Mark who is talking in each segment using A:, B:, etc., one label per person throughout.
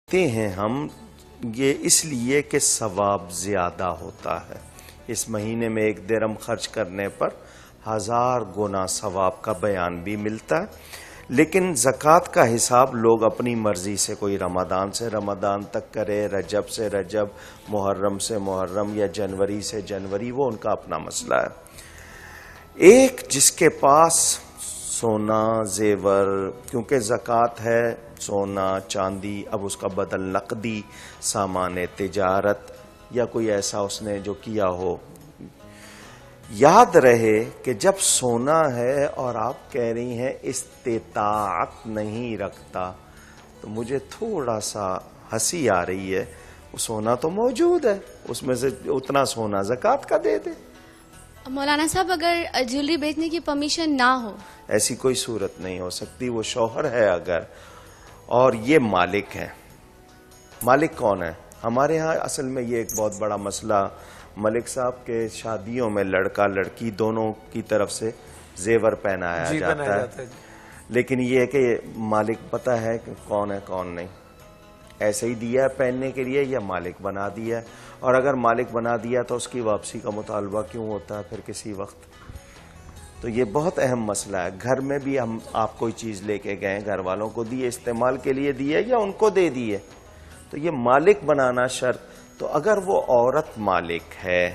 A: کرتے ہیں ہم یہ اس لیے کہ ثواب زیادہ ہوتا ہے. اس مہینے میں 1 درہم خرچ کرنے پر 1000 گنا ثواب کا بیان بھی ملتا ہے. لیکن زکوٰۃ کا حساب لوگ اپنی مرضی سے، کوئی رمضان سے رمضان تک کرے، رجب سے رجب، محرم سے محرم یا جنوری سے جنوری، وہ ان کا اپنا مسئلہ ہے. ایک جس کے پاس سونا زیور، کیونکہ زکوٰۃ ہے سونا چاندی، اب اس کا بدل نقدی سامان تجارت یا کوئی ایسا اس نے جو کیا ہو. یاد رہے کہ جب سونا ہے اور آپ کہہ رہی ہیں استطاعت نہیں رکھتا، تو مجھے تھوڑا سا ہنسی آ رہی ہے. وہ سونا تو موجود ہے، اس میں سے اتنا سونا زکوٰۃ کا دے دے.
B: مولانا صاحب، اگر جیولری بیچنے کی پرمیشن نہ ہو،
A: ایسی کوئی صورت نہیں ہو سکتی. وہ شوہر ہے اگر، اور یہ مالک ہے. مالک کون ہے؟ ہمارے ہاں اصل میں یہ ایک بہت بڑا مسئلہ، ملک صاحب کے شادیوں میں لڑکا لڑکی دونوں کی طرف سے زیور پہنایا جاتا ہے. لیکن یہ ہے کہ مالک پتہ ہے کہ کون ہے کون نہیں. ایسے ہی دیا ہے پہننے کے لیے یا مالک بنا دیا ہے؟ اور اگر مالک بنا دیا تو اس کی واپسی کا مطالبہ کیوں ہوتا ہے پھر کسی وقت؟ تو یہ بہت اہم مسئلہ ہے. گھر میں بھی ہم آپ کوئی چیز لے کے گئے، گھر والوں کو دیے، استعمال کے لیے دیے یا ان کو دے دیے، تو یہ مالک بنانا شرط. تو اگر وہ عورت مالک ہے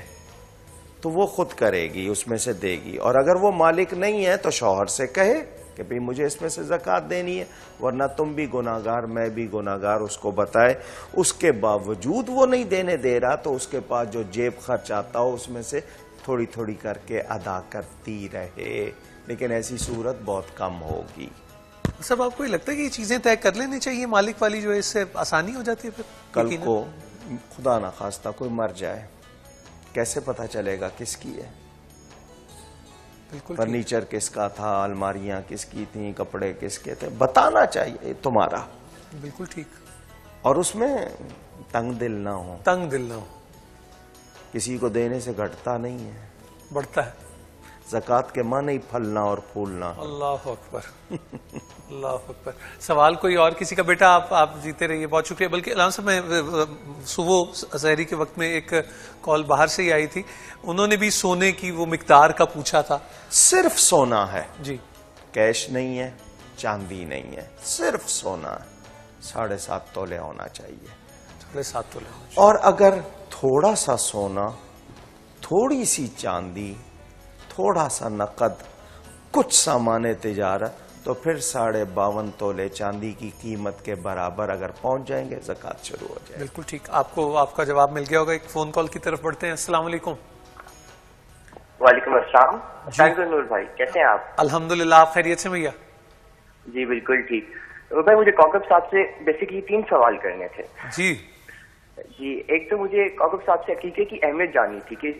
A: تو وہ خود کرے گی، اس میں سے دے گی. اور اگر وہ مالک نہیں ہے تو شوہر سے کہے کہ بھئی مجھے اس میں سے زکوٰۃ دینی ہے، ورنہ تم بھی گناہگار میں بھی گناہگار، اس کو بتائے. اس کے باوجود وہ نہیں دینے دے رہا تو اس کے پاس جو جیب خرچ آتا ہو اس میں سے تھوڑی تھوڑی کر کے ادا کرتی رہے. لیکن ایسی صورت بہت کم ہوگی.
C: سب آپ کو یہ لگتا ہے کہ یہ چیزیں طے کر لینی چاہیے مالک والی، جو اس سے آسانی ہو جاتی ہے؟ پھر
A: کل کو خدا نہ خواستہ کوئی مر جائے، کیسے پتہ چلے گا کس کی ہے؟ فرنیچر کس کا تھا، الماریاں کس کی تھیں، کپڑے کس کے تھے، بتانا چاہیے تمہارا.
C: بالکل ٹھیک.
A: اور اس میں تنگ دل نہ ہو.
C: تنگ دل نہ ہو.
A: کسی کو دینے سے گھٹتا نہیں ہے،
C: بڑھتا ہے.
A: زکوٰۃ کے معنی ہی پھلنا اور پھولنا.
C: اللہ اکبر. اللہ اکبر. سوال کوئی اور کسی کا؟ بیٹا آپ جیتے رہیے، بہت شکریہ. بلکہ علامہ صاحب، میں صبح سحری کے وقت میں ایک کال باہر سے ہی آئی تھی، انہوں نے بھی سونے کی وہ مقدار کا پوچھا تھا.
A: صرف سونا ہے
C: جی،
A: کیش نہیں ہے، چاندی نہیں ہے، صرف سونا ہے. 7.5 تولے ہونا چاہیے.
C: 7.5 تولے.
A: اور اگر تھوڑا سا سونا، تھوڑی سی چاندی، تھوڑا سا نقد، کچھ سامان تجارت، تو پھر 52.5 تولے چاندی کی قیمت کے برابر اگر پہنچ جائیں گے زکوٰۃ شروع ہو جائے.
C: بالکل ٹھیک. آپ کو آپ کا جواب مل گیا ہوگا. ایک فون کال کی طرف بڑھتے ہیں. السلام علیکم.
D: وعلیکم السلام. نور بھائی کیسے ہیں آپ؟
C: الحمدللہ. آپ خیریت سے بھیا؟
D: جی بالکل ٹھیک. بھائی مجھے کوکب صاحب سے بیسیکلی 3 سوال کرنے تھے.
C: جی
D: جی. ایک تو مجھے کوکب صاحب سے عقیقے کی اہمیت جاننی تھی کہ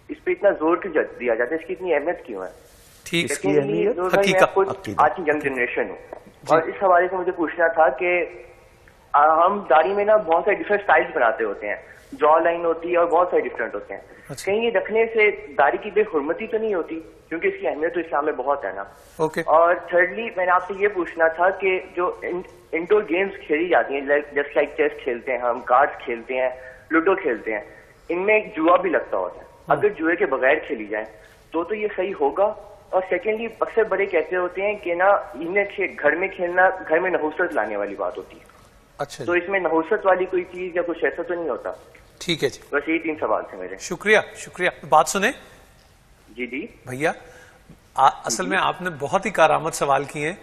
D: اس پہ اتنا زور کیوں دیا جاتا ہے، اس کی اتنی اہمیت کیوں ہے؟
C: ٹھیک.
D: آج کی ینگ جنریشن ہوں، اور اس حوالے سے مجھے پوچھنا تھا کہ ہم داڑھی میں نا بہت سارے ڈفرنٹ سٹائلز بناتے ہوتے ہیں، جا لائن ہوتی ہے اور بہت سارے ڈفرنٹ ہوتے ہیں. کہیں یہ رکھنے سے داڑھی کی بے حرمتی تو نہیں ہوتی؟ کیونکہ اس کی اہمیت تو اسلام میں بہت ہے نا. اور تھرڈلی میں نے آپ سے یہ پوچھنا تھا کہ جو انڈور گیمز کھیلی جاتی ہیں، جیسے لائک چیس کھیلتے ہیں ہم، کارڈز کھیلتے ہیں، لوڈو کھیلتے ہیں، ان میں ایک جوا بھی لگتا ہوتا ہے. اگر جوئے کے بغیر کھیلی جائے تو یہ صحیح ہوگا؟ اور سیکنڈلی اکثر بڑے کہتے ہوتے ہیں کہ نا گھر میں کھیلنا گھر میں نحوست لانے والی بات ہوتی ہے.
C: اچھا.
D: تو اس میں نحوست والی کوئی چیز یا کچھ ایسا تو نہیں ہوتا؟
C: ٹھیک ہے جی.
D: بس یہی 3 سوال تھے میرے.
C: شکریہ. بات سنیں
D: جی جی
C: بھیا، اصل میں آپ نے بہت ہی کارآمد سوال کیے ہیں.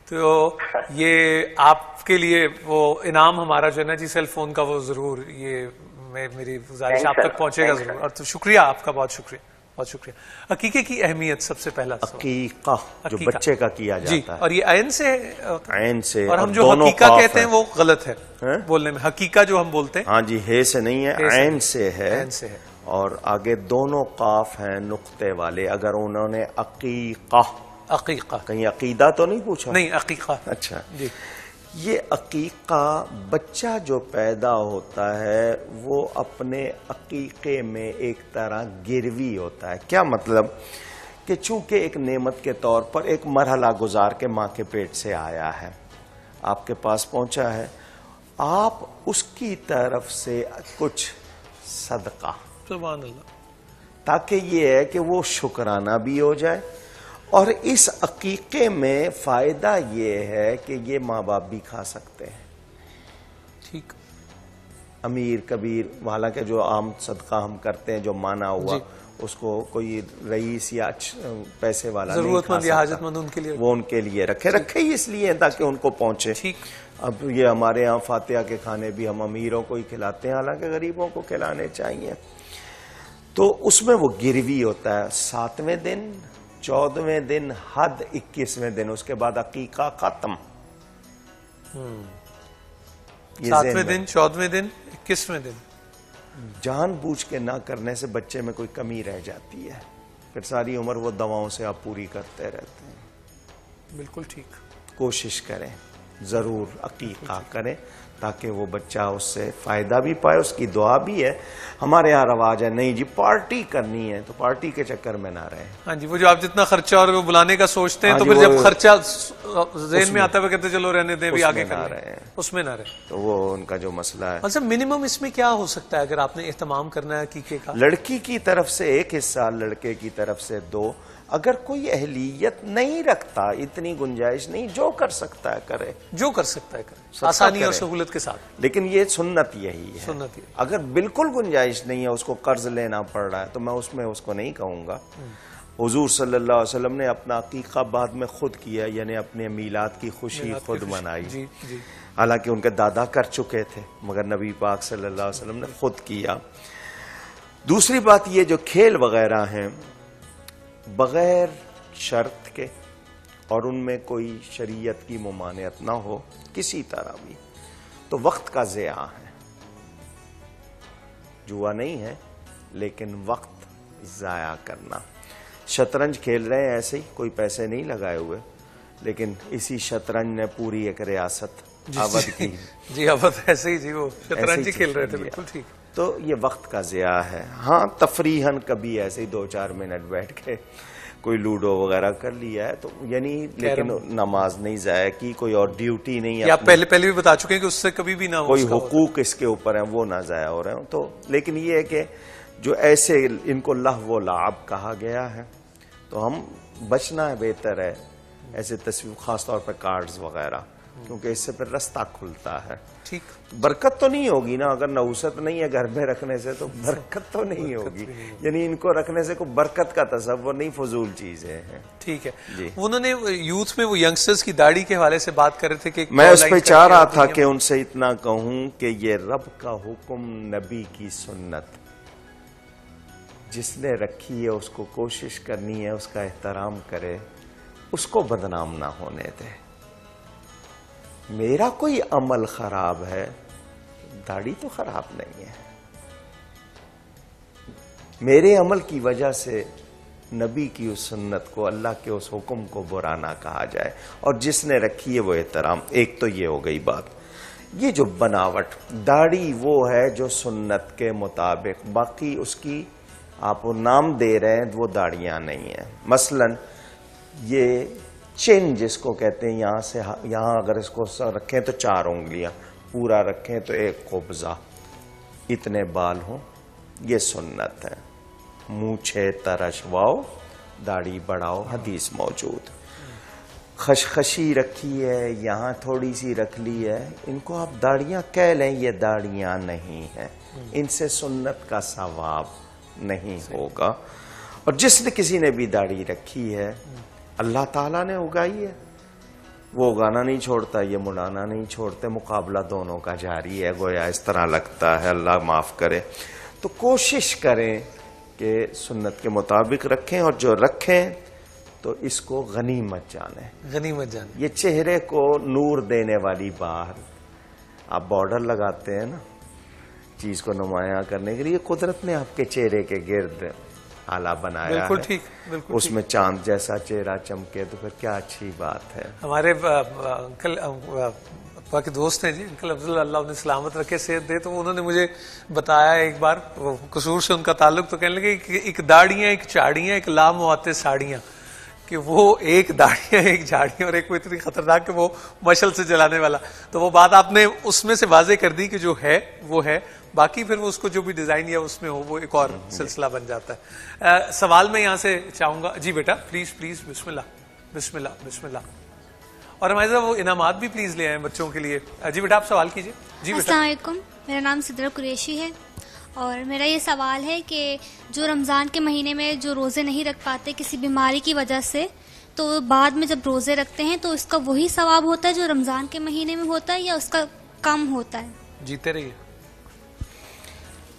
C: تو یہ آپ کے لیے وہ انعام ہمارا جو ہے نا جی سیل فون کا، وہ ضرور یہ میری گزارش آپ تک پہنچے گا ضرور. اور تو شکریہ آپ کا، بہت شکریہ. عقیقے کی اہمیت سب سے پہلا
A: عقیقہ جو بچے کا کیا جاتا ہے،
C: اور یہ عین سے، اور ہم جو حقیقہ کہتے ہیں وہ غلط ہے بولنے میں. حقیقہ جو ہم بولتے ہیں،
A: ہاں جی، ہے سے نہیں ہے، عین سے ہے. اور آگے دونوں قاف ہیں نقطے والے. اگر انہوں نے عقیقہ کہیں عقیدہ تو نہیں پوچھا؟
C: نہیں، عقیقہ.
A: اچھا
C: جی.
A: یہ عقیقہ، بچہ جو پیدا ہوتا ہے وہ اپنے عقیقے میں ایک طرح گروی ہوتا ہے. کیا مطلب؟ کہ چونکہ ایک نعمت کے طور پر ایک مرحلہ گزار کے ماں کے پیٹ سے آیا ہے، آپ کے پاس پہنچا ہے، آپ اس کی طرف سے کچھ صدقہ،
C: سبحان اللہ،
A: تاکہ یہ ہے کہ وہ شکرانہ بھی ہو جائے، اور اس عقیقے میں فائدہ یہ ہے کہ یہ ماں باپ بھی کھا سکتے ہیں،
C: ٹھیک،
A: امیر کبیر، حالانکہ جو عام صدقہ ہم کرتے ہیں جو مانا ہوا اس کو کوئی رئیس یا پیسے والا نہیں
C: ضرورت
A: کھا
C: مند یا حاجت
A: سکتا،
C: مند ان کے لیے،
A: وہ ان کے لیے رکھے ہی اس لیے تاکہ ان کو پہنچے۔
C: ٹھیک،
A: اب یہ ہمارے ہاں فاتحہ کے کھانے بھی ہم امیروں کو ہی کھلاتے ہیں، حالانکہ غریبوں کو کھلانے چاہیے۔ تو اس میں وہ گروی ہوتا ہے 7ویں دن، 14ویں دن، حد 21ویں دن، اس کے بعد عقیقہ ختم۔
C: 7ویں دن، 14ویں دن، 21ویں دن،
A: جان بوجھ کے نہ کرنے سے بچے میں کوئی کمی رہ جاتی ہے، پھر ساری عمر وہ دواؤں سے آپ پوری کرتے رہتے ہیں۔
C: بالکل ٹھیک،
A: کوشش کریں، ضرور عقیقہ کریں تاکہ وہ بچہ اس سے فائدہ بھی پائے، اس کی دعا بھی ہے۔ ہمارے یہاں رواج ہے نہیں جی پارٹی کرنی ہے تو پارٹی کے چکر میں نہ رہیں۔
C: ہاں جی، وہ جو آپ جتنا خرچہ اور وہ بلانے کا سوچتے ہیں تو پھر جب خرچہ ذہن میں آتا ہے وہ کہتے چلو رہنے دیں بھی آگے کر لیں، اس میں نہ رہے،
A: تو وہ ان کا جو مسئلہ ہے۔
C: اچھا منیمم اس میں کیا ہو سکتا ہے اگر آپ نے اہتمام کرنا ہے عقیقے کا؟
A: لڑکی کی طرف سے 1 حصہ، لڑکے کی طرف سے 2۔ اگر کوئی اہلیت نہیں رکھتا، اتنی گنجائش نہیں، جو کر سکتا ہے کرے،
C: جو کر سکتا ہے کرے،
A: صدقہ
C: آسانی اور
A: کرے۔
C: سہولت کے ساتھ،
A: لیکن یہ سنت یہی ہے۔
C: سنت یہ،
A: اگر بالکل گنجائش نہیں ہے، اس کو قرض لینا پڑ رہا ہے، تو میں اس کو نہیں کہوں گا۔ حضور صلی اللہ علیہ وسلم نے اپنا عقیقہ بعد میں خود کیا، یعنی اپنے میلاد کی خوشی خود منائی،
C: جی جی،
A: حالانکہ ان کے دادا کر چکے تھے، مگر نبی پاک صلی اللہ علیہ وسلم نے خود کیا۔ دوسری بات یہ جو کھیل وغیرہ ہیں بغیر شرط کے اور ان میں کوئی شریعت کی ممانعت نہ ہو کسی طرح بھی، تو وقت کا ضیاع ہے، جوا نہیں ہے لیکن وقت ضائع کرنا۔ شطرنج کھیل رہے ہیں ایسے ہی، کوئی پیسے نہیں لگائے ہوئے، لیکن اسی شطرنج نے پوری ایک ریاست آباد کی۔
C: جی اودھ ایسے ہی، جی وہ شطرنج کھیل رہے تھے، بالکل ٹھیک۔
A: تو یہ وقت کا ضیاع ہے۔ ہاں تفریحاً کبھی ایسے ہی 2-4 منٹ بیٹھ کے کوئی لوڈو وغیرہ کر لیا ہے تو یعنی، لیکن نماز نہیں ضائع کی، کوئی اور ڈیوٹی نہیں ہے،
C: آپ پہلے بھی بتا چکے ہیں کہ اس سے کبھی بھی نہ ہو،
A: کوئی حقوق اس کے اوپر ہیں وہ نہ ضائع ہو رہے ہوں تو۔ لیکن یہ ہے کہ جو ایسے ان کو لہو و لعب کہا گیا ہے تو ہم بچنا ہے، بہتر ہے ایسے تصویر، خاص طور پہ کارڈز وغیرہ، کیونکہ اس سے پھر رستہ کھلتا ہے۔
C: ٹھیک،
A: برکت تو نہیں ہوگی نا، اگر نحوست نہیں ہے گھر میں رکھنے سے تو برکت تو نہیں ہوگی، یعنی ان کو رکھنے سے کوئی برکت کا تصور نہیں، فضول چیزیں ہیں۔
C: ٹھیک ہے،
A: جی،
C: انہوں نے یوتھ میں وہ ینگسٹرز کی داڑھی کے حوالے سے بات کر رہے تھے کہ
A: میں اس پہ چاہ رہا تھا کہ ان سے اتنا کہوں کہ یہ رب کا حکم، نبی کی سنت، جس نے رکھی ہے اس کو کوشش کرنی ہے اس کا احترام کرے، اس کو بدنام نہ ہونے دے۔ میرا کوئی عمل خراب ہے، داڑھی تو خراب نہیں ہے، میرے عمل کی وجہ سے نبی کی اس سنت کو، اللہ کے اس حکم کو برا نہ کہا جائے، اور جس نے رکھی ہے وہ احترام۔ ایک تو یہ ہو گئی بات۔ یہ جو بناوٹ داڑھی وہ ہے جو سنت کے مطابق، باقی اس کی آپ نام دے رہے ہیں وہ داڑیاں نہیں ہیں۔ مثلا یہ چین جس کو کہتے ہیں، یہاں سے یہاں اگر اس کو رکھیں تو 4 انگلیاں، پورا رکھیں تو 1 قبضہ، اتنے بال ہوں، یہ سنت ہے۔ مونچھے ترشواؤ، داڑھی بڑھاؤ، حدیث موجود۔ خشخشی رکھی ہے، یہاں تھوڑی سی رکھ لی ہے، ان کو آپ داڑیاں کہہ لیں، یہ داڑیاں نہیں ہیں، ان سے سنت کا ثواب نہیں ہوگا۔ اور جس نے کسی نے بھی داڑھی رکھی ہے اللہ تعالیٰ نے اگائی ہے، وہ اگانا نہیں چھوڑتا، یہ مڑانا نہیں چھوڑتے، مقابلہ دونوں کا جاری ہے، گویا اس طرح لگتا ہے، اللہ معاف کرے۔ تو کوشش کریں کہ سنت کے مطابق رکھیں، اور جو رکھیں تو اس کو غنیمت جانیں،
C: غنیمت جانیں۔
A: یہ چہرے کو نور دینے والی بات، آپ بارڈر لگاتے ہیں نا چیز کو نمایاں کرنے کے لیے، قدرت نے آپ کے چہرے کے گرد آلہ بنایا ہے،
C: بالکل ٹھیک، بالکل
A: اس میں چاند جیسا چہرہ چمکے تو پھر کیا اچھی بات ہے۔
C: ہمارے انکل باقی دوست ہیں جی، انکل عبداللہ، اللہ انہیں سلامت رکھے، صحت دے، تو انہوں نے مجھے بتایا ایک بار، قصور سے ان کا تعلق، تو کہنے لگے کہ ایک داڑیاں، ایک چاڑیاں، ایک لامعاتے ساڑیاں، کہ وہ ایک داڑھی ہے ایک جھاڑی اور ایک وہ اتنی خطرناک کہ وہ مشل سے جلانے والا. تو وہ بات آپ نے اس میں سے واضح کر دی کہ جو ہے وہ ہے, باقی پھر وہ اس کو جو بھی ڈیزائن یا اس میں ہو وہ ایک اور سلسلہ بن جاتا ہے. سوال میں یہاں سے چاہوں گا, جی بیٹا پلیز پلیز, بسم اللہ بسم اللہ بسم اللہ. اور ہمارے ساتھ وہ انعامات بھی پلیز لے آئیں بچوں کے لیے. جی بیٹا آپ سوال کیجیے. جی بیٹا.
E: السلام علیکم, میرا نام صدرہ قریشی ہے اور میرا یہ سوال ہے کہ جو رمضان کے مہینے میں جو روزے نہیں رکھ پاتے کسی بیماری کی وجہ سے, تو بعد میں جب روزے رکھتے ہیں تو اس کا وہی ثواب ہوتا ہے جو رمضان کے مہینے میں ہوتا ہے یا اس کا کم ہوتا ہے؟
C: جیتے رہیے.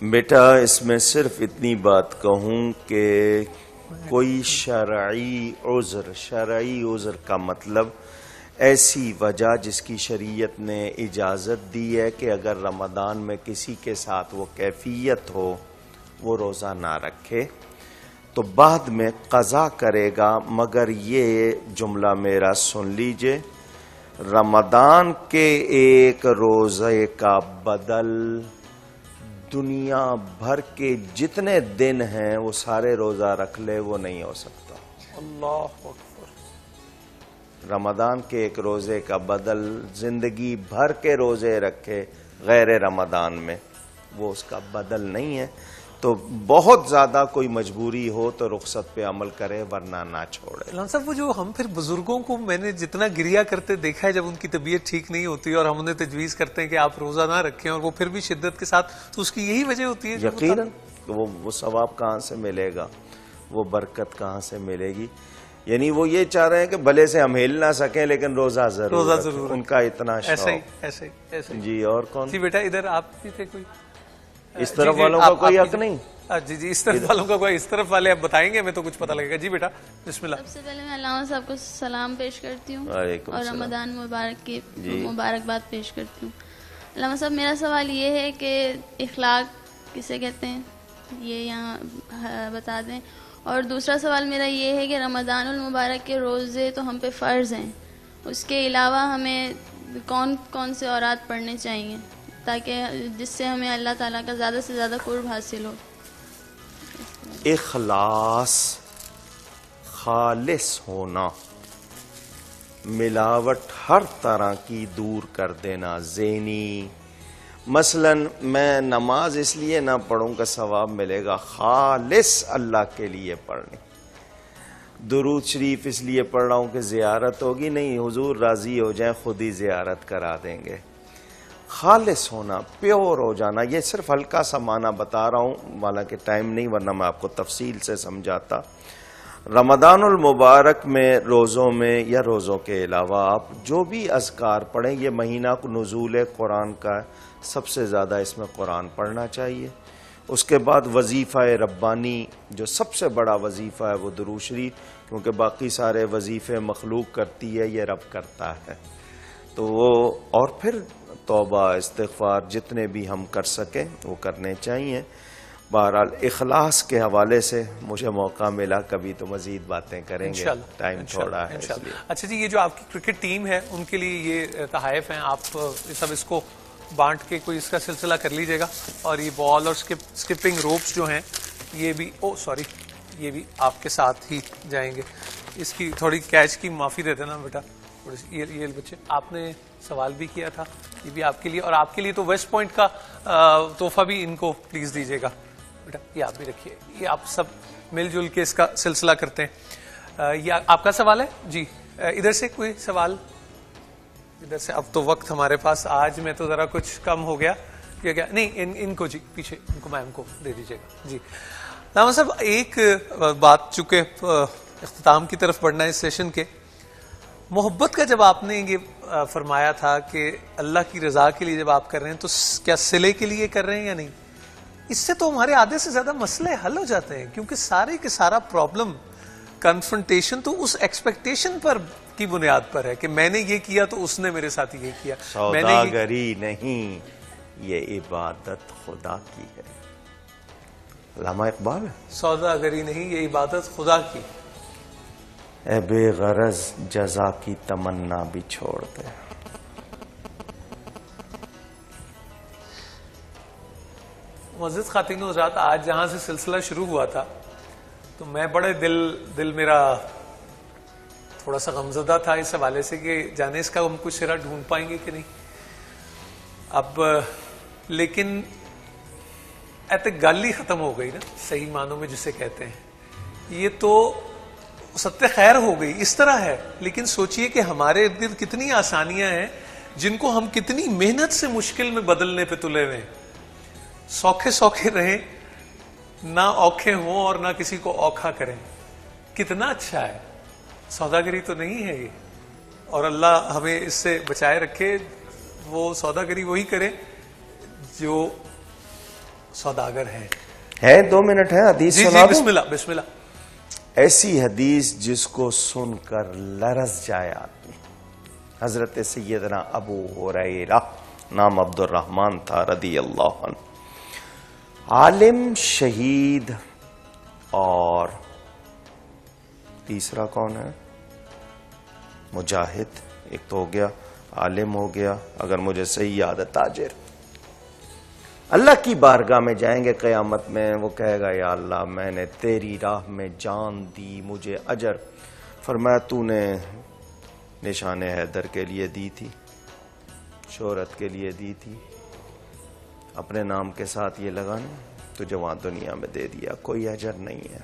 A: بیٹا اس میں صرف اتنی بات کہوں کہ کوئی شرعی عذر کا مطلب ایسی وجہ جس کی شریعت نے اجازت دی ہے کہ اگر رمضان میں کسی کے ساتھ وہ کیفیت ہو وہ روزہ نہ رکھے تو بعد میں قضا کرے گا. مگر یہ جملہ میرا سن لیجئے, رمضان کے ایک روزے کا بدل دنیا بھر کے جتنے دن ہیں وہ سارے روزہ رکھ لے وہ نہیں ہو سکتا.
C: اللہ اکبر.
A: رمضان کے ایک روزے کا بدل زندگی بھر کے روزے رکھے غیر رمضان میں, وہ اس کا بدل نہیں ہے. تو بہت زیادہ کوئی مجبوری ہو تو رخصت پہ عمل کرے ورنہ نہ چھوڑے.
C: علامہ صاحب وہ جو ہم پھر بزرگوں کو میں نے جتنا گریا کرتے دیکھا ہے جب ان کی طبیعت ٹھیک نہیں ہوتی اور ہم انہیں تجویز کرتے ہیں کہ آپ روزہ نہ رکھیں اور وہ پھر بھی شدت کے ساتھ, تو اس کی یہی وجہ ہوتی ہے.
A: یقیناً وہ ثواب کہاں سے ملے گا, وہ برکت کہاں سے ملے گی. یعنی وہ یہ چاہ رہے ہیں کہ بھلے سے ہم ہل نہ سکیں لیکن روزہ ضرور ان کا اتنا شوق.
C: ایسے
A: جی اور کون؟
C: جی بیٹا ادھر آپ بھی تھے کوئی
A: اس طرف والوں کا کوئی حق نہیں.
C: جی جی اس طرف والوں کا کوئی, اس طرف والے آپ بتائیں گے, ہمیں تو کچھ پتہ لگے گا. جی بیٹا بسم اللہ.
B: سب سے پہلے میں علامہ صاحب کو سلام پیش کرتی ہوں اور رمضان مبارک کی مبارکباد پیش کرتی ہوں. علامہ صاحب میرا سوال یہ ہے کہ اخلاق کسے کہتے ہیں یہ یہاں بتا دیں. اور دوسرا سوال میرا یہ ہے کہ رمضان المبارک کے روزے تو ہم پہ فرض ہیں, اس کے علاوہ ہمیں کون کون سے اورات پڑھنے چاہیے تاکہ جس سے ہمیں اللہ تعالیٰ کا زیادہ سے زیادہ قرب حاصل ہو؟
A: اخلاص, خالص ہونا, ملاوٹ ہر طرح کی دور کر دینا. ذہنی مثلا میں نماز اس لیے نہ پڑھوں کہ ثواب ملے گا, خالص اللہ کے لیے پڑھنی. درود شریف اس لیے پڑھ رہا ہوں کہ زیارت ہوگی, نہیں حضور راضی ہو جائیں خود ہی زیارت کرا دیں گے. خالص ہونا, پیور ہو جانا. یہ صرف ہلکا سا معنی بتا رہا ہوں حالانکہ ٹائم نہیں ورنہ میں آپ کو تفصیل سے سمجھاتا. رمضان المبارک میں روزوں میں یا روزوں کے علاوہ آپ جو بھی اذکار پڑھیں, یہ مہینہ کو نزول قرآن کا سب سے زیادہ اس میں قرآن پڑھنا چاہیے. اس کے بعد وظیفہ ربانی جو سب سے بڑا وظیفہ ہے وہ درود شریف, کیونکہ باقی سارے وظیفے مخلوق کرتی ہے یہ رب کرتا ہے. تو وہ اور پھر توبہ استغفار جتنے بھی ہم کر سکیں وہ کرنے چاہیے. بہرحال اخلاص کے حوالے سے مجھے موقع ملا کبھی تو مزید باتیں کریں گے, ٹائم تھوڑا ہے.
C: اچھا جی, یہ جو آپ کی کرکٹ ٹیم ہے ان کے لیے یہ تحائف ہیں, آپ سب اس کو بانٹ کے کوئی اس کا سلسلہ کر لیجئے گا. اور یہ بال اور سکپنگ روپس جو ہیں یہ بھی یہ بھی آپ کے ساتھ ہی جائیں گے. اس کی تھوڑی کیچ کی معافی دے دینا بیٹا. یہ بچے آپ نے سوال بھی کیا تھا, یہ بھی آپ کے لیے, اور آپ کے لیے تو ویسٹ پوائنٹ کا تحفہ بھی ان کو پلیز دیجیے گا بیٹا. یہ آپ بھی رکھیے, یہ آپ سب مل جل کے اس کا سلسلہ کرتے ہیں. یہ آپ کا سوال ہے جی, ادھر سے کوئی سوال, ادھر سے. اب تو وقت ہمارے پاس آج میں تو ذرا کچھ کم ہو گیا کیا نہیں, ان کو جی پیچھے ان کو میم کو دے دیجیے گا. جی علامہ صاحب ایک بات, چونکہ اختتام کی طرف بڑھنا ہے اس سیشن کے, محبت کا جب آپ نے یہ فرمایا تھا کہ اللہ کی رضا کے لیے جب آپ کر رہے ہیں تو کیا صلے کے لیے کر رہے ہیں یا نہیں؟ اس سے تو ہمارے آدھے سے زیادہ مسئلے حل ہو جاتے ہیں, کیونکہ سارے کے سارا پرابلم کنفرنٹیشن تو اس ایکسپیکٹیشن پر کی بنیاد پر ہے کہ میں نے یہ کیا تو اس نے میرے ساتھ یہ کیا.
A: سوداگری نہیں, یہ عبادت خدا کی ہے. علامہ اقبال,
C: سوداگری نہیں یہ عبادت خدا کی.
A: اے بے غرض جزا کی تمنا بھی چھوڑ دے.
C: معزز خواتین و حضرات, آج جہاں سے سلسلہ شروع ہوا تھا تو میں بڑے دل میرا تھوڑا سا غمزدہ تھا اس حوالے سے کہ جانے اس کا ہم کچھ سرا ڈھونڈ پائیں گے کہ نہیں. اب لیکن گل ہی ختم ہو گئی نا صحیح معنوں میں جسے کہتے ہیں. یہ تو ستہ خیر ہو گئی اس طرح ہے. لیکن سوچئے کہ ہمارے ارد گرد کتنی آسانیاں ہیں جن کو ہم کتنی محنت سے مشکل میں بدلنے پہ تلے ہوئے. سوکھے سوکھے رہیں, نہ اوکھے ہوں اور نہ کسی کو اوکھا کریں. کتنا اچھا ہے. سوداگری تو نہیں ہے یہ, اور اللہ ہمیں اس سے بچائے رکھے. وہ سوداگری وہی کرے جو سوداگر ہے.
A: 2 منٹ ہے, حدیث
C: جی
A: سنا
C: جی بسم اللہ بسم اللہ.
A: ایسی حدیث جس کو سن کر لرز جائے آدمی. حضرت سیدنا ابو ہریرہ, نام عبد الرحمن تھا رضی اللہ عنہ, عالم, شہید, اور تیسرا کون ہے؟ مجاہد. ایک تو ہو گیا, عالم ہو گیا, اگر مجھے صحیح یاد ہے تاجر. اللہ کی بارگاہ میں جائیں گے قیامت میں. وہ کہے گا یا اللہ میں نے تیری راہ میں جان دی, مجھے اجر. فرمایا تو نے نشان حیدر کے لیے دی تھی, شہرت کے لیے دی تھی, اپنے نام کے ساتھ یہ لگانا, تجھے وہاں دنیا میں دے دیا, کوئی اجر نہیں ہے.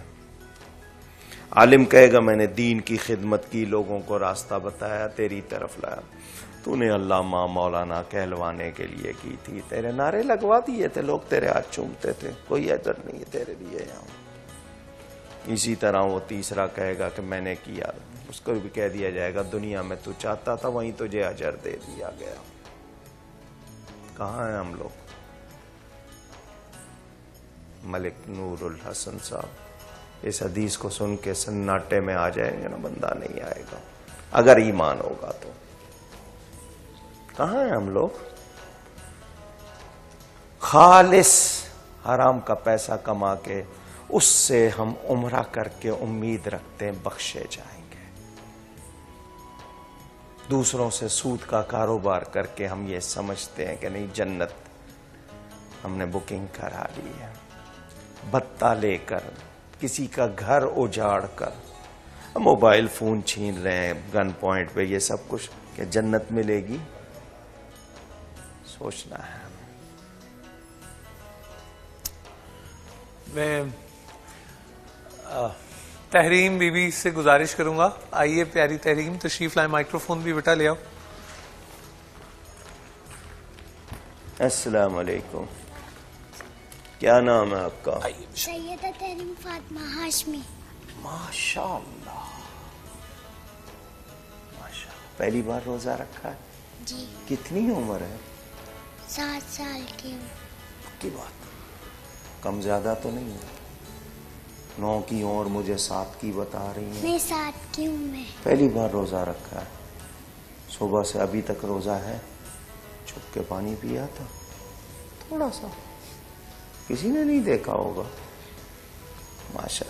A: عالم کہے گا میں نے دین کی خدمت کی, لوگوں کو راستہ بتایا, تیری طرف لایا. تو نے علامہ مولانا کہلوانے کے لیے کی تھی, تیرے نعرے لگوا دیے تھے, لوگ تیرے ہاتھ چومتے تھے, کوئی اجر نہیں ہے تیرے لیے یہاں. اسی طرح وہ تیسرا کہے گا کہ میں نے کیا, اس کو بھی کہہ دیا جائے گا دنیا میں تو چاہتا تھا وہیں تجھے اجر دے دیا گیا. کہاں ہیں ہم لوگ؟ ملک نور الحسن صاحب اس حدیث کو سن کے سناٹے میں آ جائیں گے نا, بندہ نہیں آئے گا اگر ایمان ہوگا تو. کہاں ہیں ہم لوگ؟ خالص حرام کا پیسہ کما کے اس سے ہم عمرہ کر کے امید رکھتے ہیں بخشے جائیں گے. دوسروں سے سود کا کاروبار کر کے ہم یہ سمجھتے ہیں کہ نہیں جنت ہم نے بکنگ کرا لی ہے. بتہ لے کر, کسی کا گھر اجاڑ کر, موبائل فون چھین رہے ہیں گن پوائنٹ پہ, یہ سب کچھ کہ جنت ملے گی, سوچنا ہے.
C: میں تحریم بی بی سے گزارش کروں گا, آئیے پیاری تحریم تشریف لائیں, مائکروفون بھی بیٹا لے آؤ.
A: السلام علیکم, کیا نام ہے آپ کا؟
F: سیدہ تحریم فاطمہ ہاشمی.
A: ماشاء اللہ, پہلی بار روزہ رکھا ہے؟
F: جی.
A: کتنی عمر ہے؟
F: 7 سال کی ہوں.
A: کی بات کم زیادہ تو نہیں ہے؟ 9 کی ہوں اور مجھے 7 کی بتا رہی ہیں.
F: میں 7 کی ہوں. میں
A: پہلی بار روزہ رکھا ہے. صبح سے ابھی تک روزہ ہے؟ چھپ کے پانی پیا تھا تھوڑا سا, کسی نے نہیں دیکھا ہوگا. ماشاء اللہ.